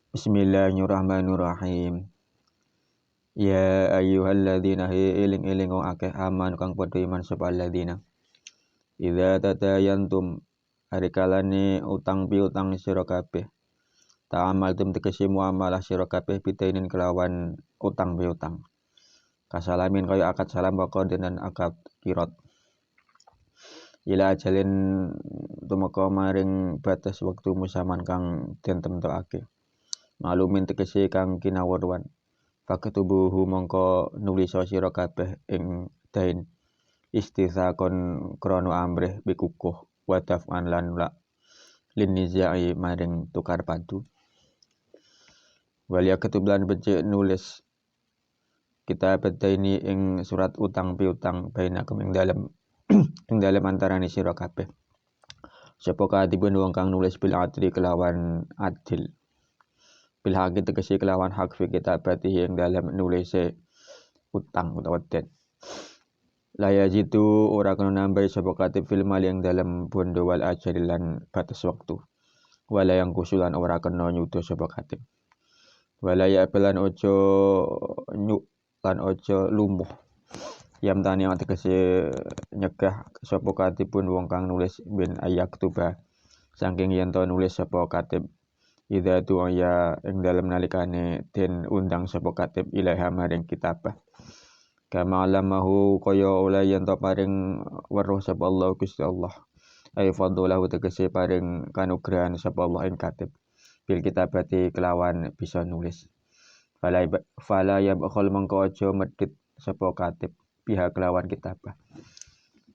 Bismillahirrahmanirrahim. Ya ayyuhalladzina iling-iling wong akeh aman kang padha iman sapa alladzina. Idza tatayantum arikalane utang piutang sira kabeh. Ta'amaltum tegese muamalah sira kabeh bitainin kelawan utang piutang. Kasalamin kaya akad salam waqad dan akad kirot. Ila ajalin tumeka maring batas wektu musaman kang den temtokake. Malumin tegese kang kinaweruhan. Fakatubuhu mongko nulisa sira kabeh ing dain istitsaqon krana amrih bikukuh wa daf'an lan la linnizai maring tukar padu. Walia ketublan becik nulis kita badaini ing surat utang piutang bainakum ing dalem ing dalem antarane sira kabeh. Sapa kadibun wong kang nulis bil adli kelawan adil. Bil haqi tegese kelawan hak fi kitabati ing dalem nulise utang utawa debt. La yajidu ora kena nambahi sapa katib fil mali ing dalem bondo wal ajali lan batas wektu. Wala yang kusulan ora kena nyuda sapa katib. Wala ya belan ojo nyuk lan ojo lumuh. Yam tani tegese nyegah sapa katibun wong kang nulis bin ayak tuba saking yen to nulis sapa katib idza tu'ya ing dalem nalikane den undang sapa katib ilaha maring kitabah. Kama alamahu kaya oleh yen to paring weruh sapa Allah Gusti Allah. Ay fadlahu tegese paring kanugrahan sapa Allah ing katib. Bil kitabati kelawan bisa nulis. Fala ya bakhul mengko aja medhit sapa katib pihak kelawan kitabah.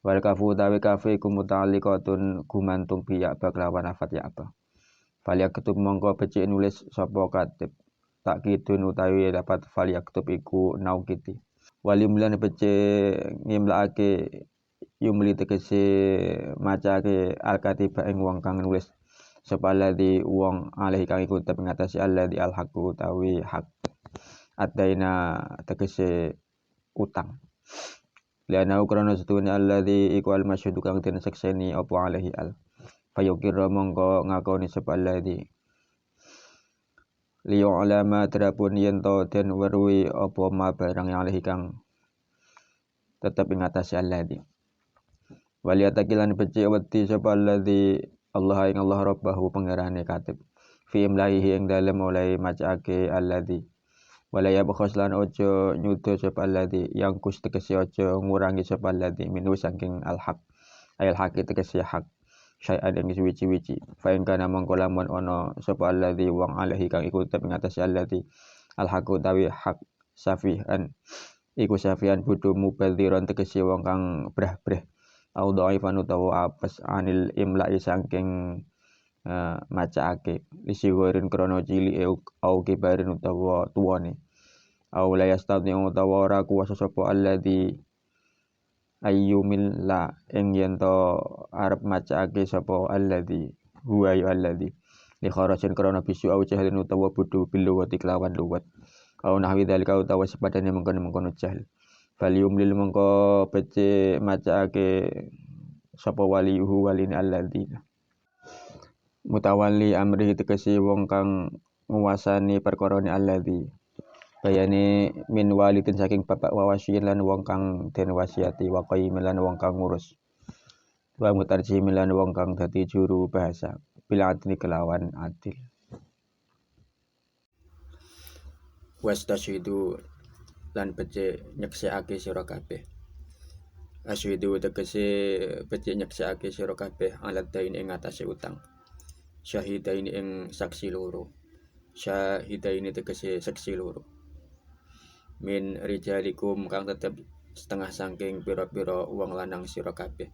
Wal kafu tawi kafe kumuta'alliqatun gumantung biya kelawan lafat ya apa. Fal yaktub mongko becik nulis sapa katib. Tak kidun utawi dapat fal yaktub iku naukiti. Walimlan becik ngimlakake yumli tegese macake al-katiba ing wong kang nulis sapa alladzi wong alih kang iku tetep ngatasi alladzi al-haqu utawi hak. Adaina tegese utang. Liana ukrana setune alladzi iku al-masyhud kang den sekseni apa alaihi al. Fayukir mongko ngakoni sapa alladzi liyo ulama terapun yen to den weruhi apa ma barang yang alaihi kang tetep ing atase alladzi. Waliyatakilan becik wedi sapa alladzi Allah ing Allah rabbahu pangerane katib. Fi imlaihi ing dalem oleh macaake alladzi. Walaya bakhos lan ojo nyuda sapa alladzi yang kus tegese ojo ngurangi sapa alladzi minu saking al-haq. Ayal haqi tegese hak. Syai'an ing suwi-wici. Fa in kana mongko lamun ana sapa alladzi wong alaihi kang iku tetep ngatasi alladzi al-haqu tawi hak safihan. Iku safihan bodho mubadziran tegese wong kang brah-breh. Au dhaifan utawa apes anil imla'i saking macaake lisigorin krana cilike au kibarin utawa tuwane. Au la yastati utawa ora kuwasa sapa alladzi ayyumil la ing yen to arep macaake sapa alladzi huwa ya alladzi li kharajin krana bisu au jahlin utawa bodho biluwati kelawan luwat. Au nahwi dzalika utawa sepadane mengkono jahl. Valiumlil mengko becik macaake sapa waliyuhu walini alladzi mutawalli amri tegese wong kang nguwasani perkarane alladzi. Bayane min walidin saking bapak wa wasiyin lan wong kang den wasiati wa qayyimin lan wong kang ngurus. Wa mutarjimin lan wong kang dadi juru bahasa bil adli kelawan adil. Wastasyidu lan becik nyeksekake sira kabeh. Asyidu tegese becik nyeksekake sira kabeh alat dain ing atase utang. Syahidaini ing saksi loro. Syahidaini tegese saksi loro. Min rijalikum kang tetep setengah saking pira-pira wong lanang sira kabeh.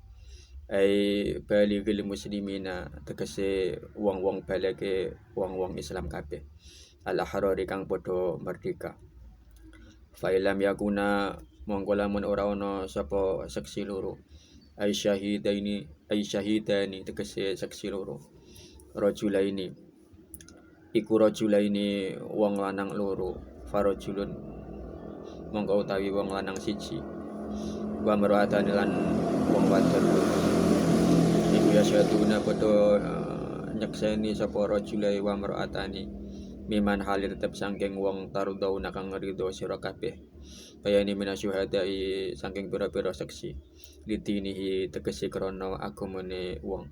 Ai balighil muslimina tegese wong-wong baleke wong-wong Islam kabeh. Al-ahrari kang padha merdeka. Fa ilam yakuna mongko lamun ora ana sapa saksi loro. Ai syahidani tegese saksi loro. Rajulaini iku rajulaini wong lanang loro. Farajulun mongko utawi wong lanang siji. Wa mar'atan lan wong wadon. Iku ya syaduna padha nyekseni sapa rajulai wa mar'atani miman hali tetep sangking wong tarudau nakang ridho sira kabeh bayani minasyuhadai sangking pira-pira saksi litinihi tegesi krana agamane wong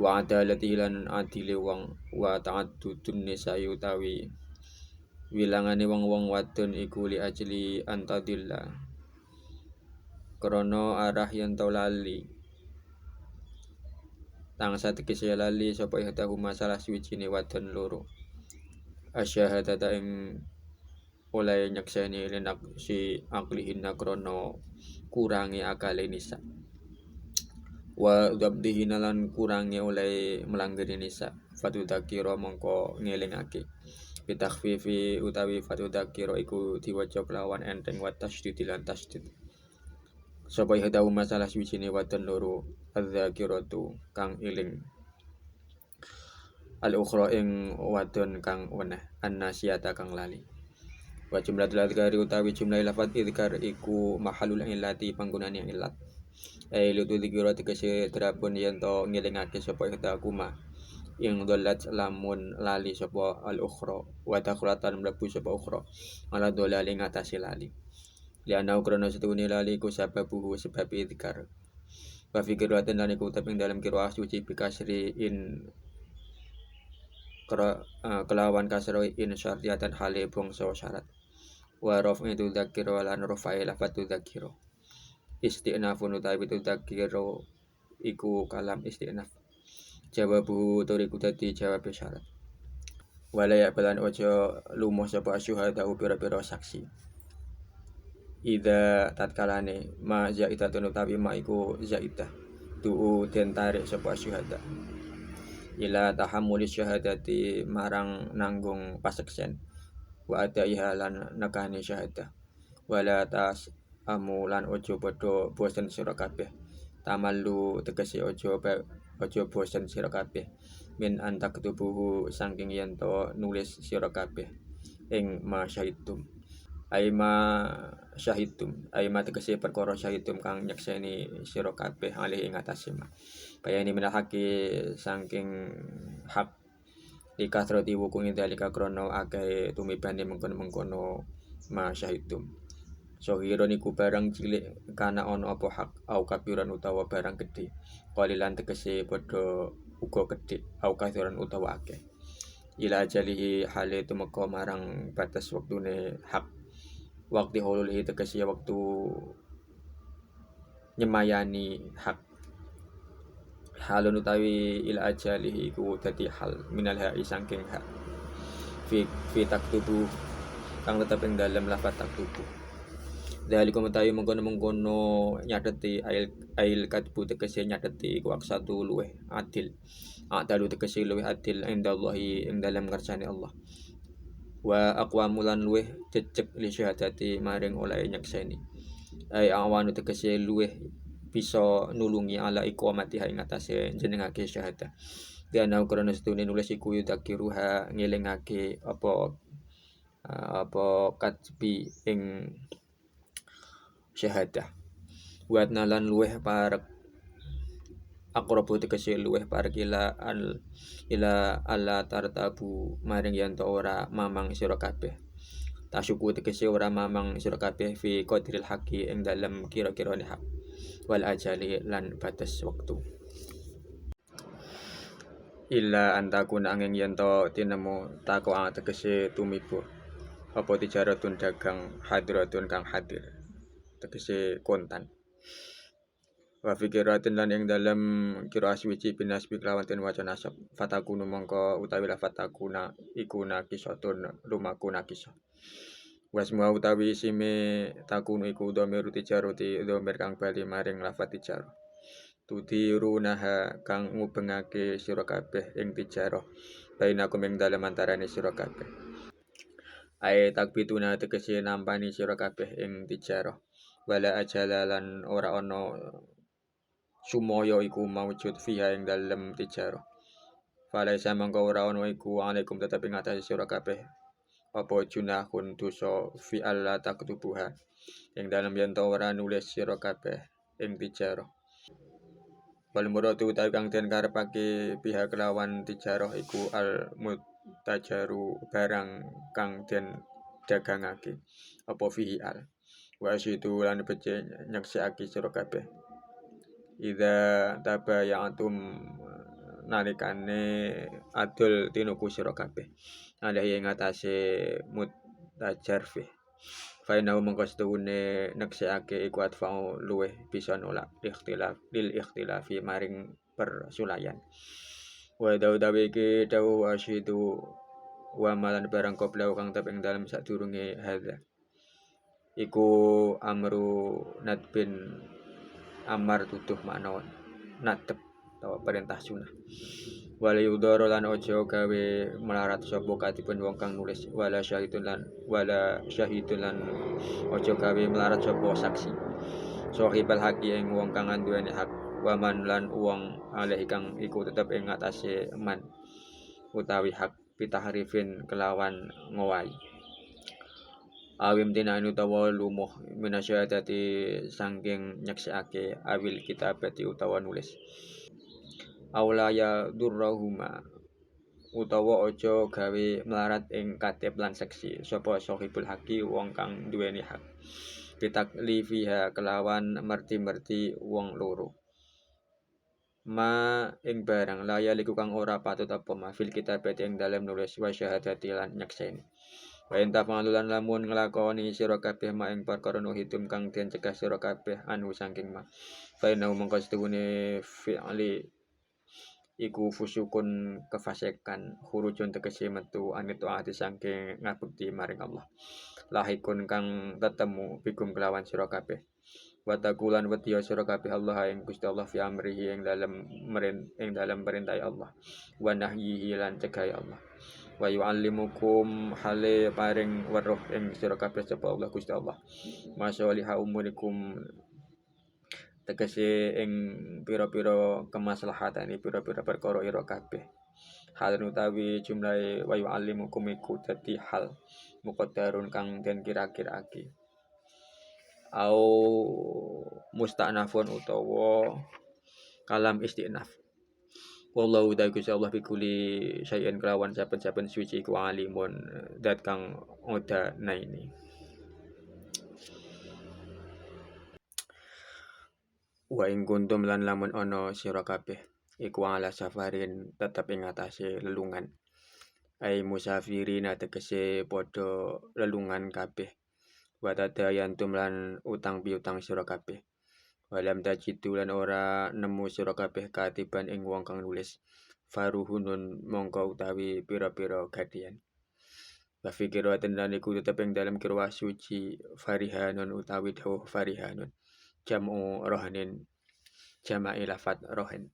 wa adalati lan adile wong wa ta'addudun nisa utawi wilangane wong-wong wadon iku li ajli antadilla krana arah yen to lali tangsa tegese lali sapa ihdahu masalah suwijine wadon loro asyhadata ing oleh nyakseni lenak si aklihinna krana kurangi akale nisa wa dabdihina lan kurangi oleh melanggeri nisa fatudakira mongko ngelingake bitakhfifi utawi fatudakira iku diwaca kelawan enteng wa tasydid lan tasydid sapa ihdahu masalah suwijine wadon loro adzakiratu kang iling al-ukhra ing wadon kang weneh annasiyata kang lali wa jumlatul adzkari utawi jumlah lafaz idzkar iku mahalul illati panggonane illat lutu dikira tegese drapun yen to ngelingake sapa ihdakuma ing dolat lamun lali sapa al-ukhra wa takhratan mlebu sapa ukhra ala dolali ngatasi lali liana ukrono setune lali iku sababu sebab idzkar wa fikiratan lan iku ing dalam qiraah suci bikasri in kelawan kasro in syartiyatan hale bangsa syarat wa rafa itu dzakira lan rafa'il lafatu dzakira istinafun utawi itu dzakira iku kalam istinaf jawabu turiku dadi jawab syarat walaya balan ojo lumo sapa asyuhada pira-pira saksi ida tatkalane ma zaidatun utawi ma iku zaidah tu den tarik sapa asyuhada ila tahammuli syahadati marang nanggung paseksen wa adaiha lan nekani syahadah wala tas amulan ojo padha bosen sira kabeh tamallu tegese ojo bosen sira kabeh min antak tubuhu saking yen to nulis sira kabeh ing masyahidum aima tegese perkara syahidum kang nyekseni sira kabeh alih ing atase ma bayani menahaki saking hak likathrati wukungi dalika krono akeh tumibane mengkono-mengkono masyahidum sohiro niku barang cilik kana ono apa hak au kabiran utawa barang gedhe qalilan tegese padha uga gedhe au kathiran utawa akeh ila ajalihi hale tumeka marang batas wektune hak waktu hululihi tegese waktu nyemayani hak halun utawi ila ajalihi iku dadi hal minal ha'i saking hak fi taktubu kang tetep ing dalem lafaz taktubu dalikum utawi mengkono nyadeti ail katbu tegese nyadeti iku aksatu luweh adil adalu tegese luweh adil indallahi ing dalem kersane Allah wa aqwamulan luweh cecek li syahadati maring oleh nyakseni ai awanu tegese luweh bisa nulungi ala iqamatiha ing atase jenengake syahadah dana ukrono setune nulis iku yudakiruha ngelingake apa katbi ing syahadah buat nalan luweh parek akrobu tegese luweh parek ila ala tartabu maring yen ora mamang sira kabeh tasyuku tegese ora mamang sira kabeh fi qadril haqi ing dalem kira-kirane hak wal ajali lan batas wektu illa antakun angin yen tinemu tako tegese tumibo apa tijaratun dagang hadratun kang hadir tegese kontan wa fikiratin lan ing dalem kira aswici binasbi kelawan den waca nasab fatakunu mongko utawi la fatakuna iku nakisatun lumaku nakisah wasma utawi sime takunu iku dhamiru tijarati dhamir kang bali maring lafat tijarah tudirunaha kang ngubengake sira kabeh ing tijarah bainakum ing dalem antarane sira kabeh ae takbituna tegese nampani sira kabeh ing tijarah wala ajalalan ora ana sumaya iku maujud fiha ing dalem tijarah falaisa mangko ora ana iku alaikum tetep ing atase sira kabeh apa junahun dosa fi alla taktubuha ing dalem yen ora nulis sira kabeh ing tijarah wal muradu utawi kang den karepake pihak kelawan tijarah iku al tajaru barang kang den dagangake apa fihi al wa asyidu lan becik nyeksekake sira kabeh ida tabayatum nalikane adol tinuku sira kabeh alaihi ing atase mutajar fi fainahu mongko setuhune neksekake iku atfa'u luweh bisa nolak lil ikhtilafi maring persulayan wa dawu iki dawu asyidu wa malan barang koplau kang ing dalem sadurunge hadza iku amru nadbin amar tutuh makna nadep atau perintah sunah wala yudoro lan ojo gawe melarat sapa katipun wong kang nulis wala syahidun lan ojo gawe melarat sapa saksi sohibal haki ing wong kang nduweni hak waman lan wong alih kang iku tetep ing atase man utawi hak pitahrifin kelawan ngowahi awim tina utawa lumuh minasyadati sangking nyeksekake awil kitabati utawa nulis aulaya durrahuma utawa aja gawe melarat ing katib lan seksi sapa sahibul haki wong kang duweni hak bitaklifiha kelawan merti-merti wong loro ma ing barang laya liku kang ora patut apa ma fil kitabati ing dalem nulis wa syahadati lan nyakseni wa enta pangalulan lamun nglakoni sira kabeh ma ing perkara nuhitum kang den cegah sira kabeh anu saking ma fa inna mongko setuhune fi'li iku fusukun kefasikan khurujun tegese metu anit ati saking ngabekti maring Allah lahikun kang tetemu bikum kelawan sira kabeh wa taqulan wadiya sira kabeh Allah ing Gusti Allah fi amrihi ing dalem perintah Allah wa nahyihi lan cegahe Allah wa yu'allimukum hale paring weruh ing sira kabeh sapa Allah Gusti Allah masyaalihah umurikum tegese ing pira-pira kemaslahatane pira-pira perkara ira kabeh hal utawi jumlahe wa yu'allimukum iku dadi hal muqaddarun kang den kira-kirake au musta'nafun utawa kalam istinaf wallahu ta'ala Gusti Allah bikuli syai'in kelawan saben-saben suci ku alimun dat kang oda naini wa ing kuntum lan lamun ana sira kabeh iku ala safarin tetep ing atase lelungan ai musafirin tegese padha lelungan kabeh wa tadayantum lan utang piutang sira kabeh walam tajidu lan ora nemu sira kabeh katiban ing wong kang nulis faruhunun mongko utawi pira-pira gadian wa fikir wa tenan iku tetep ing dalem kirwa suci farihanun utawi dawuh farihanun jamu rohanin jama'i lafat rohan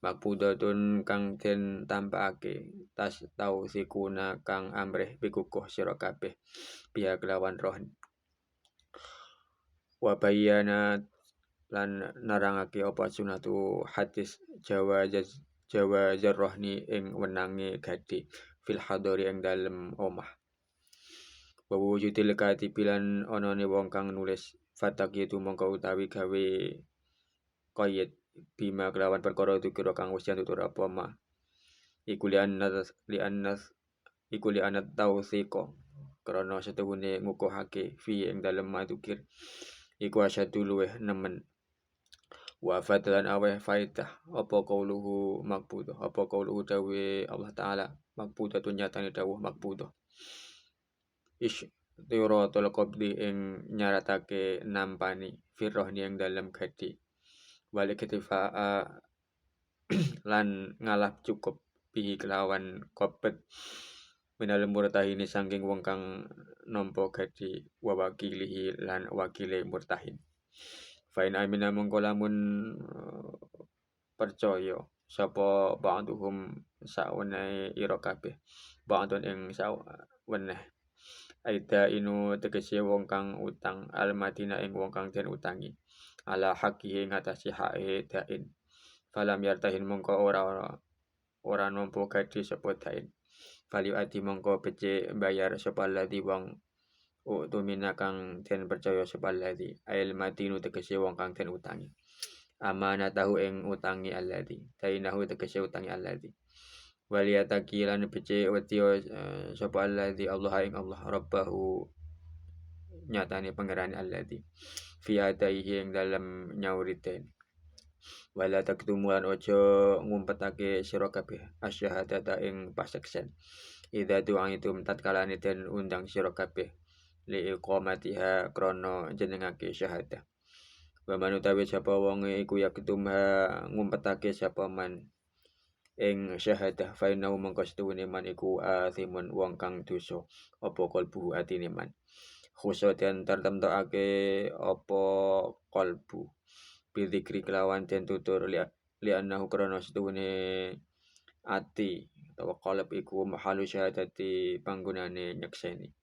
makbudatun kang den tampakake tas tau sikuna kang amrih pikukuh sira kabeh biya kelawan rohan wa bayyana lan narangake apa sunatu hadis Jawa jarrohni ing wenange gadi fil hadori ing dalem omah wa wujudil katibilan onone wong kang nulis fatak itu mongko utawi gawe qayyid bima kelawan perkara dikira kang wis tutur apa ma iku li anat tausiqa krana setuhune ngukuhake fi ing dalem madukir iku asyadu luweh nemen wa fadlan aweh faidah apa qauluhu makbudah apa qauluhu dawe Allah taala makbudatun nyatane dawuh makbudah ish tiratul qabdi ing nyaratake nampani firrohni ing dalem gadi walik ketifaa lan ngalah cukup bihi kelawan kopet minal murtahini saking wong kang nampa gadi wa wakilihi lan wakile murtahin fain amina mongko lamun percaya sapa ba'duhum saweneh ira kabeh ba'dun ing saweneh aida inu tegese wong kang utang al madina ing wong kang den utangi ala haqqi ing atase hae dain falam yartahin mongko ora nampa gadi sapa dain fali adi mongko becik bayar sapa ladhi wong tumina kang den percaya sapa ladhi ail madinu tegese wong kang den utangi amanatahu ing utangi alladhi dainahu tegese utangi alladhi waliyataki lan becik wedi sapa alladzi Allah ing Allah rabbahu nyatane pangerane alladzi fi adaihi ing dalam nyauriten wala taktumu lan ojo ngumpetake sira kabeh asyhadata ing paseksen idza tu'itum tatkalane den undang sira kabeh li iqamatiha krana jenengake syahadah wa man utawi sapa wong iku yaktumha ngumpetake sapa man ing syahadah fa inna mongko setuhune man iku athimun wong kang dosa apa kalbu atine man khusus dan tertemtokake apa kalbu bidzikri kelawan den tutur li annahu krana setuhune ati utawa qalb iku mahalu syahadati panggonane nyekseni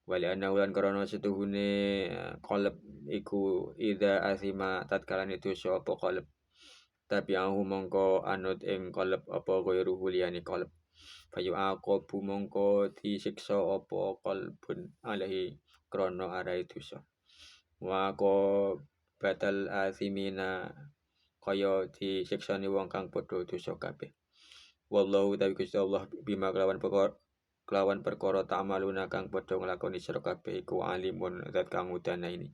wali annahu lan krana setuhune qalb iku ida asima tatkalane dosa apa qalb tapi aku mongko anut ing qalb apa ghairuhu liyane qalb fayu aqabu mongko disiksa apa qalbun alaihi krana arai dosa wa ko batal asimina kaya disiksani wong kang padha dosa kabeh wallahu ta'ala Gusti Allah bima kelawan perkara ta'maluna kang padha nglakoni sira kabeh iku alimun zat kang udana ini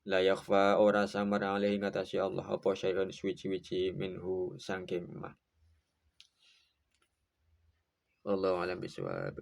la yakhfa ora samar alaihi ngatasi Allah apa syai'un suwi-wiji minhu sangking ma wallahu alam bisawab.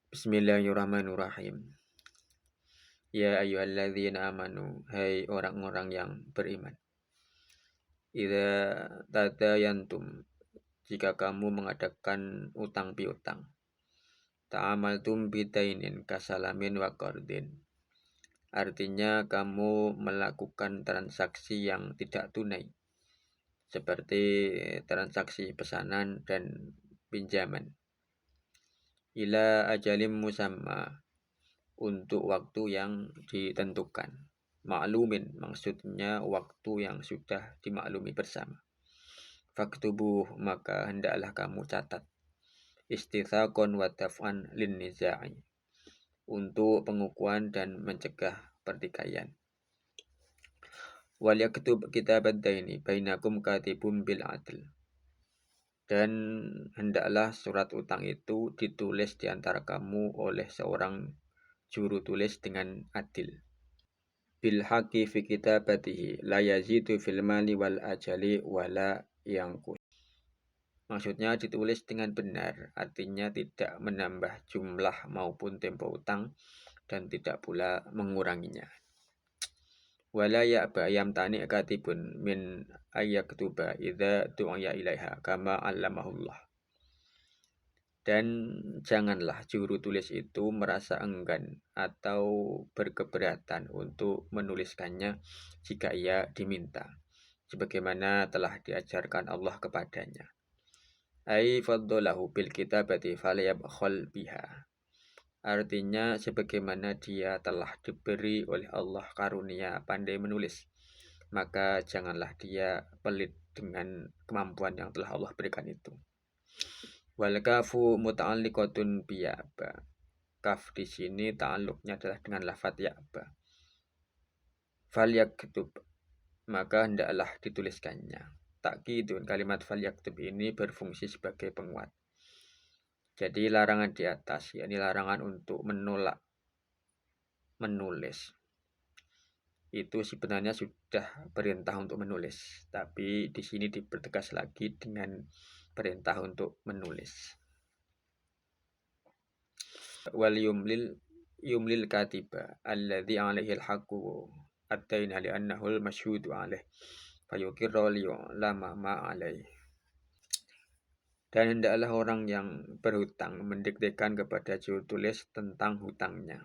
Bismillahirrahmanirrahim. Ya ayyuhalladzina amanu, hai orang-orang yang beriman. Idza tadayantum, jika kamu mengadakan utang piutang. Ta'amaltum bidainin kasalamin wa qardin. Artinya kamu melakukan transaksi yang tidak tunai, seperti transaksi pesanan dan pinjaman. Ila ajalim musamma, untuk waktu yang ditentukan. Maklumin maksudnya waktu yang sudah dimaklumi bersama. Faktubuh, maka hendaklah kamu catat. Istithaqon wa daf'an lin niza'i, untuk pengukuhan dan mencegah pertikaian. Wal yaktub kitabat daini bainakum katibun bil adl, dan hendaklah surat utang itu ditulis di antara kamu oleh seorang juru tulis dengan adil. Bil haqqi fi kitabatihi la yazidu fil mali wal ajali wala yanqus. Maksudnya ditulis dengan benar, artinya tidak menambah jumlah maupun tempo utang dan tidak pula menguranginya. Wala ya'ba yamtani katibun min ayyaktuba idza du'iya ilaiha kama 'allamahullah. Dan janganlah juru tulis itu merasa enggan atau berkeberatan untuk menuliskannya jika ia diminta, sebagaimana telah diajarkan Allah kepadanya. Ai faddalahu bil kitabati falyabkhal biha. Artinya sebagaimana dia telah diberi oleh Allah karunia pandai menulis, maka janganlah dia pelit dengan kemampuan yang telah Allah berikan itu. Wal kafu muta'alliqatun bi ya'ba. Kaf di sini ta'alluqnya adalah dengan lafadz ya'ba. Falyaktub, maka hendaklah dituliskannya. Takkidun, kalimat falyaktub ini berfungsi sebagai penguat. Jadi larangan di atas, yakni larangan untuk menolak menulis, itu sebenarnya sudah perintah untuk menulis, tapi di sini dipertegas lagi dengan perintah untuk menulis. Wal yumlil katiba alladhi alaihi al-haqqu at-taina li'annahu al-mashhudu alaih fayuqirra liya'lama ma alaih. Dan hendaklah orang yang berhutang mendiktekan kepada juru tulis tentang hutangnya,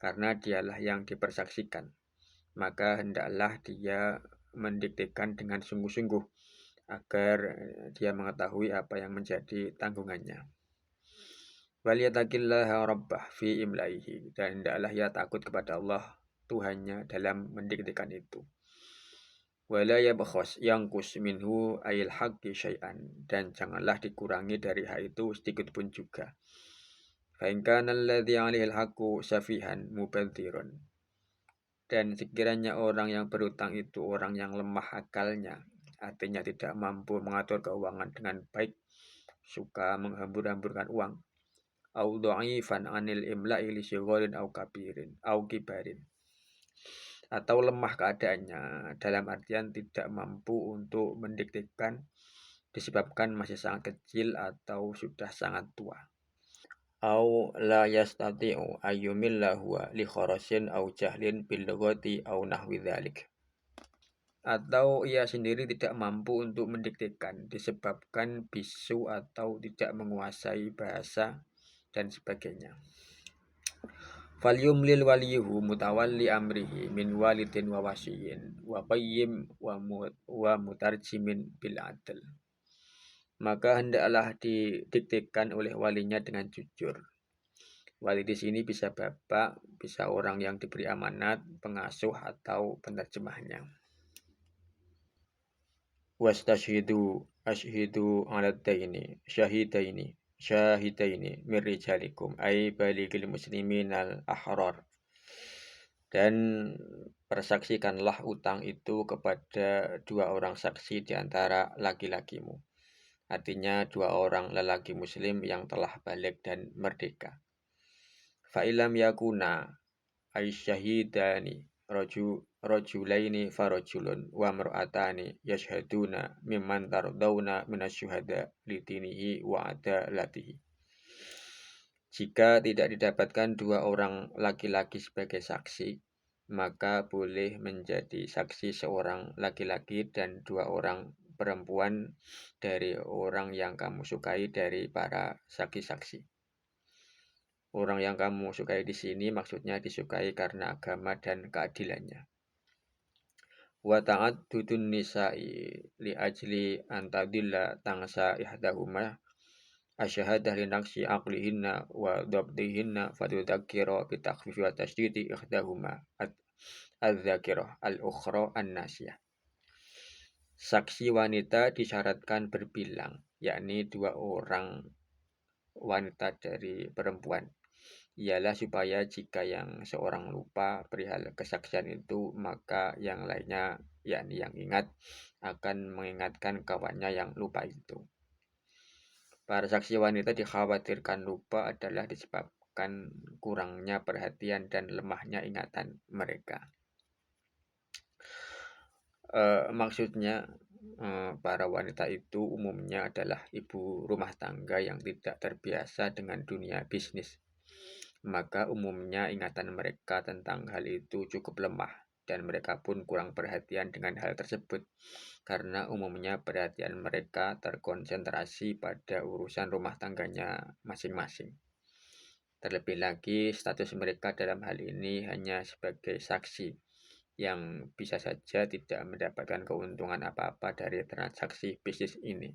karena dialah yang dipersaksikan. Maka hendaklah dia mendiktekan dengan sungguh-sungguh agar dia mengetahui apa yang menjadi tanggungannya. Waliyataqillaha rabbah fi imlaihi, dan hendaklah ia takut kepada Allah Tuhannya dalam mendiktekan itu. Wala yabkhas yangkus minhu ayil haqqi syai'an, dan janganlah dikurangi dari hak itu sedikit pun juga. Fa in kana alladhi 'alaihi al-haqqu safihan mubadzirun, dan sekiranya orang yang berutang itu orang yang lemah akalnya, artinya tidak mampu mengatur keuangan dengan baik, suka menghambur-hamburkan uang, au dha'ifan 'anil imla'i li shigharin au kabirin au kibarin, atau lemah keadaannya dalam artian tidak mampu untuk mendiktekan disebabkan masih sangat kecil atau sudah sangat tua. Au la yastati'u ayyumilla huwa li kharasin au jahlin bil lughati au nahwi dzalik, atau ia sendiri tidak mampu untuk mendiktekan disebabkan bisu atau tidak menguasai bahasa dan sebagainya. Falyumlil waliyuhu mutawalli amrihi min walidin wa wasiyin wa qayyim wa mutarjimin bil adl, maka hendaklah didiktekan oleh walinya dengan jujur. Wali di sini bisa bapak, bisa orang yang diberi amanat, pengasuh atau penerjemahnya. Wastashhidu ashhidu 'ala daini syahidaini min rijalikum ay baligil musliminal ahrar, dan persaksikanlah utang itu kepada dua orang saksi di antara laki-lakimu, artinya dua orang lelaki muslim yang telah balik dan merdeka. Fa ilam yakuna ay syahidani rajulaini farajulun wa mar'atani yashhaduna mimman tardawna minasyuhada lidinihi wa adalatihi. Jika tidak didapatkan dua orang laki-laki sebagai saksi, maka boleh menjadi saksi seorang laki-laki dan dua orang perempuan dari orang yang kamu sukai dari para saksi-saksi. Orang yang kamu sukai di sini maksudnya disukai karena agama dan keadilannya. Wa ta'addudun nisa'i li ajli antadilla tangsa ihdahuma asyahadah li naqsi aqlihinna wa dhabdihinna fatudzakkira bi takhfifi wa tasydidi ihdahuma adz-dzakirah al-ukhra an-nasiyah. Saksi wanita disyaratkan berbilang, yakni dua orang wanita dari perempuan, ialah supaya jika yang seorang lupa perihal kesaksian itu, maka yang lainnya, yakni yang ingat, akan mengingatkan kawannya yang lupa itu. Para saksi wanita dikhawatirkan lupa adalah disebabkan kurangnya perhatian dan lemahnya ingatan mereka. Maksudnya para wanita itu umumnya adalah ibu rumah tangga yang tidak terbiasa dengan dunia bisnis. Maka umumnya ingatan mereka tentang hal itu cukup lemah, dan mereka pun kurang perhatian dengan hal tersebut, karena umumnya perhatian mereka terkonsentrasi pada urusan rumah tangganya masing-masing. Terlebih lagi, status mereka dalam hal ini hanya sebagai saksi, yang bisa saja tidak mendapatkan keuntungan apa-apa dari transaksi bisnis ini.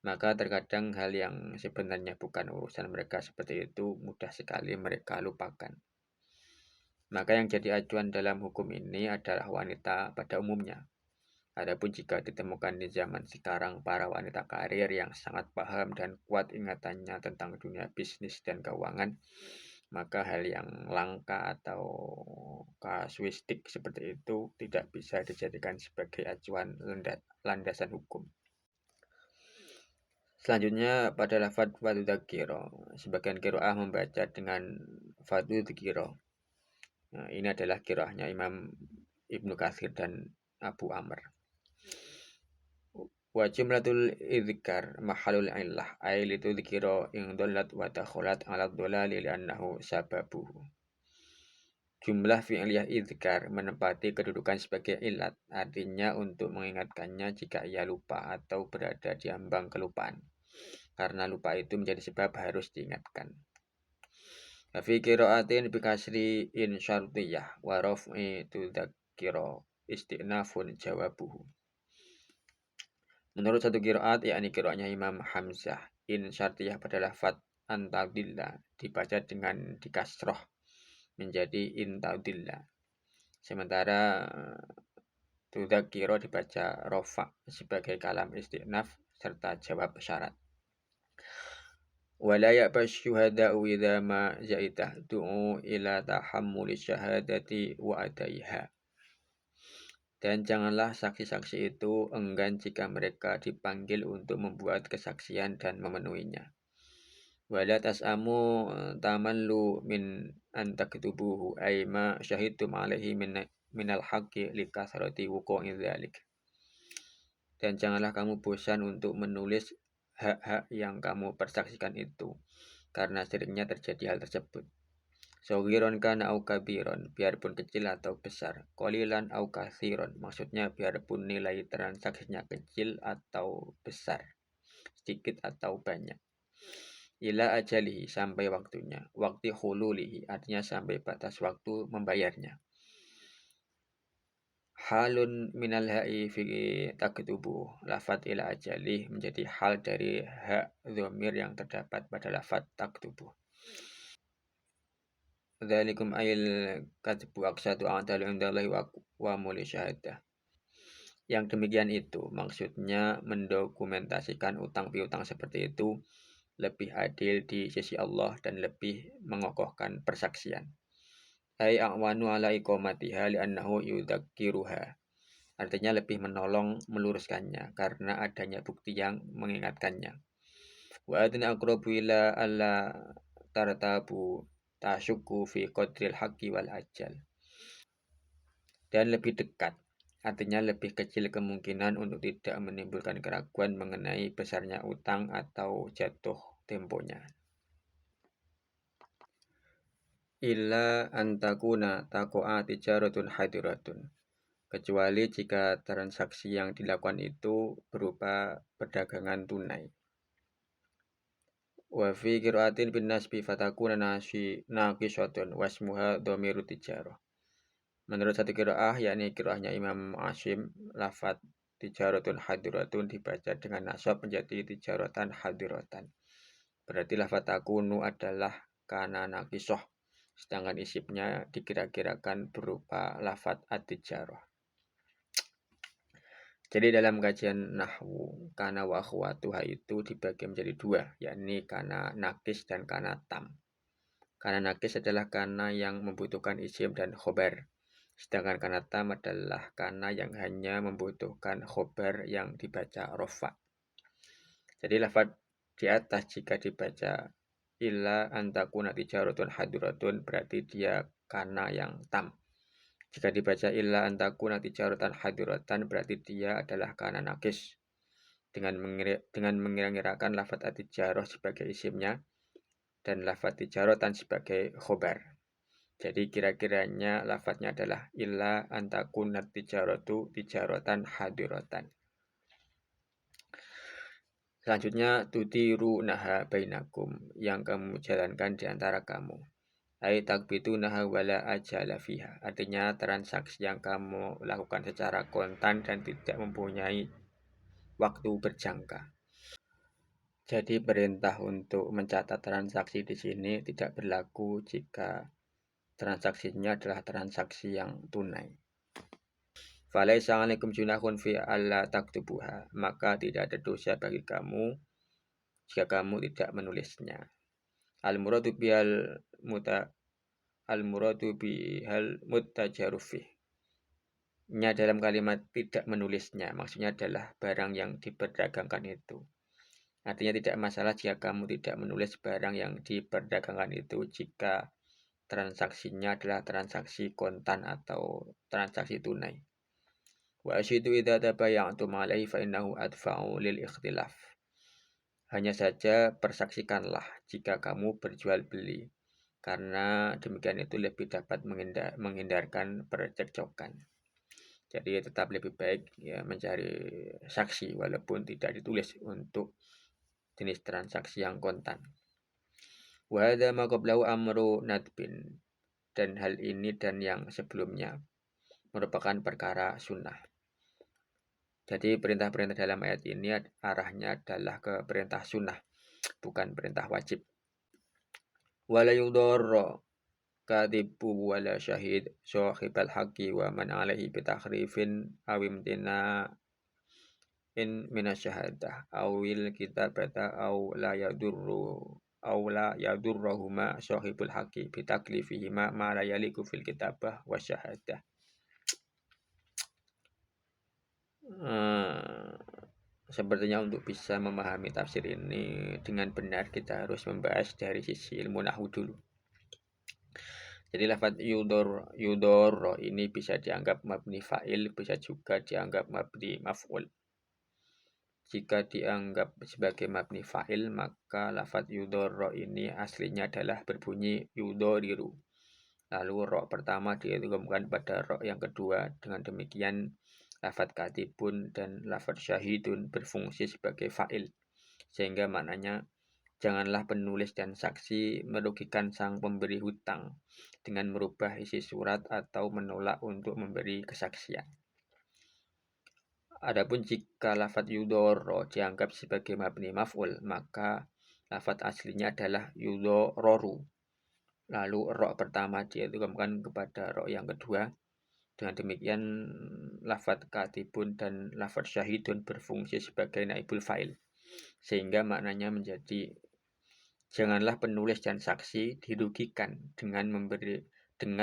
Maka terkadang hal yang sebenarnya bukan urusan mereka seperti itu mudah sekali mereka lupakan. Maka yang jadi acuan dalam hukum ini adalah wanita pada umumnya. Adapun jika ditemukan di zaman sekarang para wanita karir yang sangat paham dan kuat ingatannya tentang dunia bisnis dan keuangan, maka hal yang langka atau kasuistik seperti itu tidak bisa dijadikan sebagai acuan landasan hukum. Selanjutnya pada lafaz fadzakiro, sebagian qiraah membaca dengan fadzakiro. Nah, ini adalah qiraahnya Imam Ibnu Katsir dan Abu Amr. Wa jumlatul idzkar mahalul illah ay litudhkira in dhallat wa takhalat ala dhalali li'annahu sababuhu. Jumlah fi'liyah idzkar menempati kedudukan sebagai ilat, artinya untuk mengingatkannya jika ia lupa atau berada di ambang kelupaan. Karena lupa itu menjadi sebab harus diingatkan. Fi qira'atin bi kasri in syartiyah wa raf'i tudzakira istinafun jawabuhu. Menurut satu qiraat yakni qiraatnya Imam Hamzah, in syartiyah pada lafaz antadillah dibaca dengan dikasroh menjadi intadillah. Sementara tudzakira dibaca rofa sebagai kalam istinaf serta jawab syarat. Wala ya'ba syuhada'u idza ma ja'itah du'u ila tahammuli syahadati wa adaiha. Dan janganlah saksi-saksi itu enggan jika mereka dipanggil untuk membuat kesaksian dan memenuhinya. Wala tas'amu tamallu min an taktubuhu ay ma syahidtum alaihi minal haqqi likasrati wuqu'i dzalik. Dan janganlah kamu bosan untuk menulis hak-hak yang kamu persaksikan itu, karena seringnya terjadi hal tersebut. Sogiron kana au kabiron, biarpun kecil atau besar. Qalilan au kathiron, maksudnya biarpun nilai transaksinya kecil atau besar, sedikit atau banyak. Ila ajalihi, sampai waktunya. Waktu hululihi, artinya sampai batas waktu membayarnya. Halun minal ha'i fi taktubu, lafat ila ajalih menjadi hal dari hak dhamir yang terdapat pada lafat taktubu. Dzalikum ayil katbu aqsatu a'dalu indallahi wa muli syahadah. Yang demikian itu maksudnya mendokumentasikan utang piutang seperti itu lebih adil di sisi Allah dan lebih mengokohkan persaksian. Ai a'wanu ala iqamatiha li'annahu yudzakiruha. Artinya lebih menolong meluruskannya karena adanya bukti yang mengingatkannya. Wa adna aqrabu ila alla tartabu tasyukku fi qadril haqqi wal ajal. Dan lebih dekat, artinya lebih kecil kemungkinan untuk tidak menimbulkan keraguan mengenai besarnya utang atau jatuh temponya. Illa antakuna tako'a tijaratun hadiratun, kecuali jika transaksi yang dilakukan itu berupa perdagangan tunai. Wa fi qira'atin bin nasbi fatakuna naqishatun wasmuha dhamiru tijarah. Menurut satu qiraah yakni qiraahnya Imam Asyim, lafaz tijaratun hadiratun dibaca dengan nasab menjadi tijaratan hadiratan. Berarti lafaz takunu adalah kana naqishah, sedangkan isimnya dikira-kirakan berupa lafaz at-tijarah. Jadi dalam kajian nahwu, kana wa akhwatuha itu dibagi menjadi dua, yakni kana nakis dan kana tam. Kana nakis adalah kana yang membutuhkan isim dan khobar, sedangkan kana tam adalah kana yang hanya membutuhkan khobar yang dibaca rofa. Jadi lafaz di atas jika dibaca illa antakuna tijaratun hadiratun berarti dia kana yang tam. Jika dibaca illa antakuna tijaratan hadiratan berarti dia adalah kana nakis. Dengan mengira-ngirakan lafaz at-tijarah sebagai isimnya dan lafaz tijaratan sebagai khobar. Jadi kira-kiranya lafaznya adalah illa antakuna tijaratu tijaratan hadiratan. Selanjutnya tutiru naha bainakum, yang kamu jalankan di antara kamu. Ai takbitu naha wala ajala fiha, artinya transaksi yang kamu lakukan secara kontan dan tidak mempunyai waktu berjangka. Jadi perintah untuk mencatat transaksi di sini tidak berlaku jika transaksinya adalah transaksi yang tunai. Falaisa 'alaikum junahun fi alla taktubuha, maka tidak ada dosa bagi kamu jika kamu tidak menulisnya. Al-muradu bihal muttajarufih. Nya dalam kalimat tidak menulisnya, maksudnya adalah barang yang diperdagangkan itu. Artinya tidak masalah jika kamu tidak menulis barang yang diperdagangkan itu jika transaksinya adalah transaksi kontan atau transaksi tunai. Wa asyidu idza tabayya'tum 'alaihi fa innahu adfa'u lil ikhtilaf. Hanya saja persaksikanlah jika kamu berjual beli, karena demikian itu lebih dapat menghindarkan percekcokan. Jadi tetap lebih baik ya mencari saksi walaupun tidak ditulis untuk jenis transaksi yang kontan. Wa hadza ma qablahu amru nadbin, dan hal ini dan yang sebelumnya merupakan perkara sunnah. Jadi perintah-perintah dalam ayat ini arahnya adalah ke perintah sunnah, bukan perintah wajib. Wala yudharra katibu wala syahid sahibal haqqi wa man alaihi bitakhrifin aw imtina in minasyahadah awil kitabata aw la yadurruhuma sahibul haqqi bitaklifihima ma la yaliku fil kitabah wa syahadah. Sepertinya untuk bisa memahami tafsir ini dengan benar kita harus membahas dari sisi ilmu nahwu dulu. Jadi lafaz yudor ini bisa dianggap mabni fa'il, bisa juga dianggap mabni maf'ul. Jika dianggap sebagai mabni fa'il, maka lafaz yudor ini aslinya adalah berbunyi yudoriru. Lalu ro pertama diidghamkan pada ro yang kedua. Dengan demikian lafaz katibun dan lafaz syahidun berfungsi sebagai fa'il, sehingga maknanya janganlah penulis dan saksi merugikan sang pemberi hutang dengan merubah isi surat atau menolak untuk memberi kesaksian. Adapun jika lafaz yudoro dianggap sebagai mabni maf'ul, maka lafaz aslinya adalah yudororu. Lalu ro pertama diidghamkan kepada ro yang kedua. Dengan demikian lafaz katibun dan lafaz syahidun berfungsi sebagai naibul fa'il, sehingga maknanya menjadi janganlah penulis dan saksi dirugikan dengan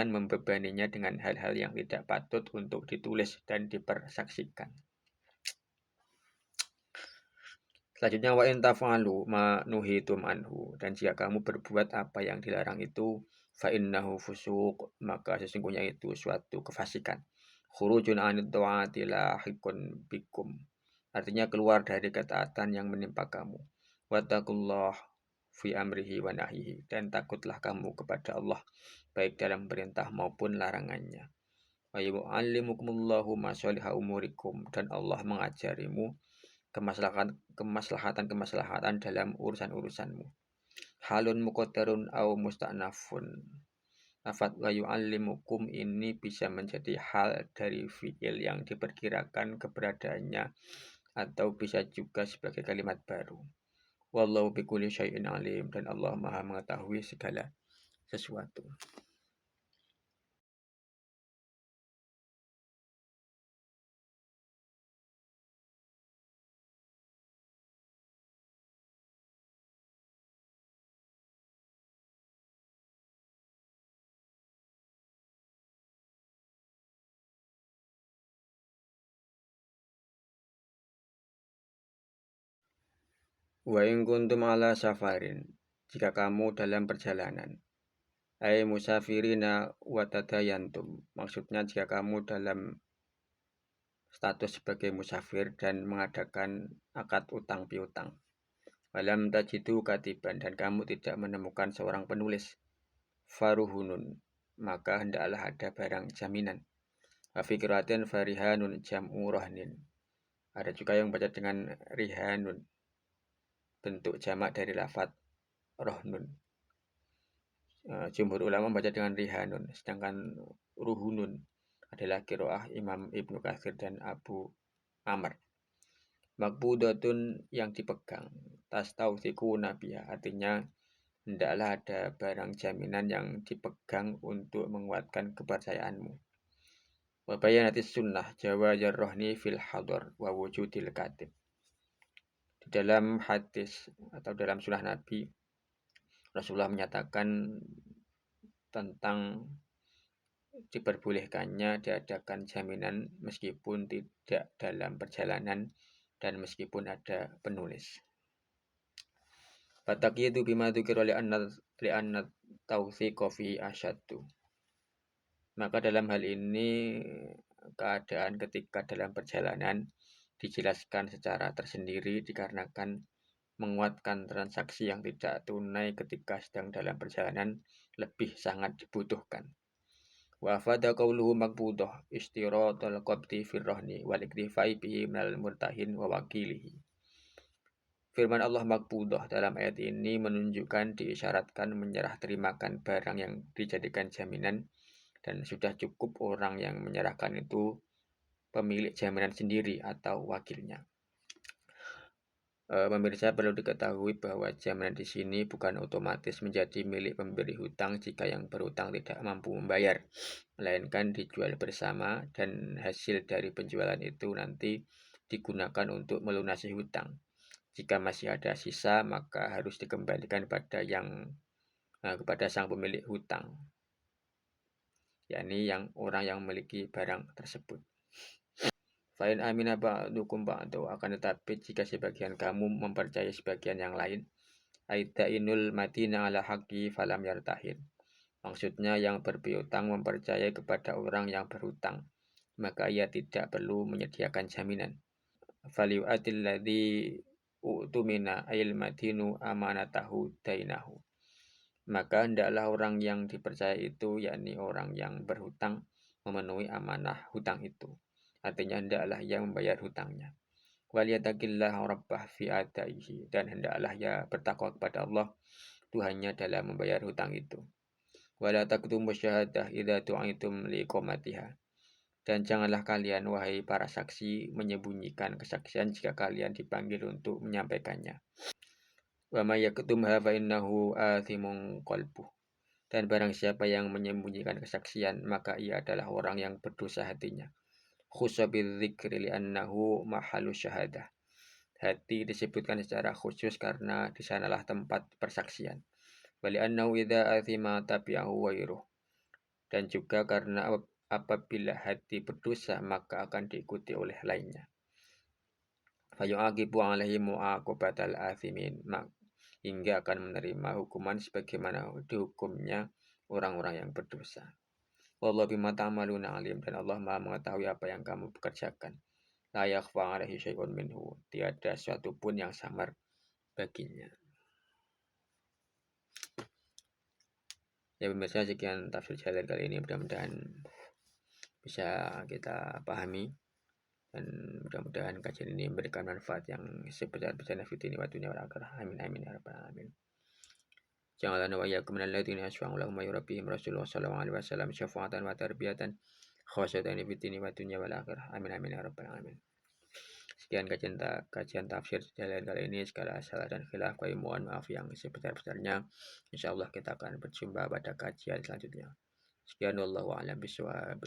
membebaninya dengan hal-hal yang tidak patut untuk ditulis dan dipersaksikan. Selanjutnya wa in taf'alu ma nuhitum anhu, dan jika kamu berbuat apa yang dilarang itu fa innahu fusuq, maka sesungguhnya itu suatu kefasikan. Khurujun 'anid ta'ati lahiqun bikum, artinya keluar dari ketaatan yang menimpa kamu. Wattaqullah fi amrihi wa nahyihi, dan takutlah kamu kepada Allah baik dalam perintah maupun larangannya. Wa yu'allimukumullahu ma shaliha umurikum, dan Allah mengajarimu kemaslahatan dalam urusan-urusanmu. Halun muqaddarun au musta'nafun. Lafaz wa yu'allimukum ini bisa menjadi hal dari fi'il yang diperkirakan keberadaannya, atau bisa juga sebagai kalimat baru. Wallahu bikulli syai'in alim, dan Allah Maha mengetahui segala sesuatu. Wa in kuntum ala safarin, jika kamu dalam perjalanan. Ai musafirina wa tadayantum, maksudnya jika kamu dalam status sebagai musafir dan mengadakan akad utang piutang. Walam tajidu katiban, dan kamu tidak menemukan seorang penulis. Faruhunun, maka hendaklah ada barang jaminan. Afikratin farihanun jam'u rahnin. Ada juga yang baca dengan rihanun, bentuk jamak dari lafaz rohnun. Jumhur ulama membaca dengan rihanun, sedangkan ruhunun adalah qiraah Imam Ibnu Katsir dan Abu Amr. Makbudatun, yang dipegang. Tastausiku nabiya, artinya hendaklah ada barang jaminan yang dipegang untuk menguatkan kepercayaanmu. Wa bayanatis sunnah jawazar rohni fil hadar wa wujudil katib. Di dalam hadis atau dalam sunnah Nabi, Rasulullah menyatakan tentang diperbolehkannya diadakan jaminan meskipun tidak dalam perjalanan dan meskipun ada penulis. Fataqidu bima dzukira li'anna tawthiqa fi asyaddu. Maka dalam hal ini keadaan ketika dalam perjalanan dijelaskan secara tersendiri dikarenakan menguatkan transaksi yang tidak tunai ketika sedang dalam perjalanan lebih sangat dibutuhkan. Wa fada qawluhu maqbudah istiratul qabdi fir rahni wal iktifai bihi minal murtahin wa wakilihi. Firman Allah maqbudah dalam ayat ini menunjukkan diisyaratkan menyerah terimakan barang yang dijadikan jaminan, dan sudah cukup orang yang menyerahkan itu pemilik jaminan sendiri atau wakilnya. Pemirsa, perlu diketahui bahwa jaminan di sini bukan otomatis menjadi milik pemberi hutang jika yang berhutang tidak mampu membayar, melainkan dijual bersama dan hasil dari penjualan itu nanti digunakan untuk melunasi hutang. Jika masih ada sisa, maka harus dikembalikan kepada sang pemilik hutang, yakni orang yang memiliki barang tersebut. Fa'in amina ba'dukum ba'du, akan tetapi jika sebagian kamu mempercayai sebagian yang lain, aida'inul madina ala haqqi falam yartahin. Maksudnya yang berpiutang mempercayai kepada orang yang berhutang, maka ia tidak perlu menyediakan jaminan. Faliu'atil ladzi u'tumina ayil madinu amanatahu dainahu. Maka hendaklah orang yang dipercaya itu, yakni orang yang berhutang, memenuhi amanah hutang itu. Artinya hendaklah ia membayar hutangnya. Waliyataqillah rabbah fi adaihi, dan hendaklah ia bertakwa kepada Allah Tuhannya dalam membayar hutang itu. Wala taktumu syahadah idza tu'itum liqamatiha. Dan janganlah kalian, wahai para saksi, menyembunyikan kesaksian jika kalian dipanggil untuk menyampaikannya. Wa may yaktumha fa innahu athimun qalbuh. Dan barang siapa yang menyembunyikan kesaksian, maka ia adalah orang yang berdosa hatinya. Khussa bidzikri li'annahu mahallu syahadah. Hati disebutkan secara khusus karena di sanalah tempat persaksian. Wa li'annahu idza athima tabi'ahu ghairuh. Dan juga karena apabila hati berdosa, maka akan diikuti oleh lainnya. Fayu'aqibu alaihi mu'aqabatal athimin, hingga akan menerima hukuman sebagaimana dihukumnya orang-orang yang berdosa. Wallahu bima ta'maluna alim, dan Allah Maha mengetahui apa yang kamu pekerjakan. La yakhfa 'alaihi syai'un minhu, tiada sesuatu pun yang samar baginya. Ya pemirsa, sekian tafsir Jalalain kali ini, mudah-mudahan bisa kita pahami, dan mudah-mudahan kajian ini memberikan manfaat yang sebesar-besarnya fid dunya wa dunya wal akhirah. Amin amin ya rabbal alamin. Ja'alana wa iyyakum minal ladzina yashfa'u lahum wa yurabbihim Rasulullah sallallahu alaihi wasallam syafa'atan wa tarbiyatan khasyatan fid dunya wa dunya wal akhirah. Amin amin ya rabbal alamin. Sekian kajian tafsir Jalalain kali ini. Segala salah dan khilaf kami mohon maaf yang sebesar-besarnya. Insyaallah kita akan berjumpa pada kajian selanjutnya. Sekian, wallahu a'lam bishawab.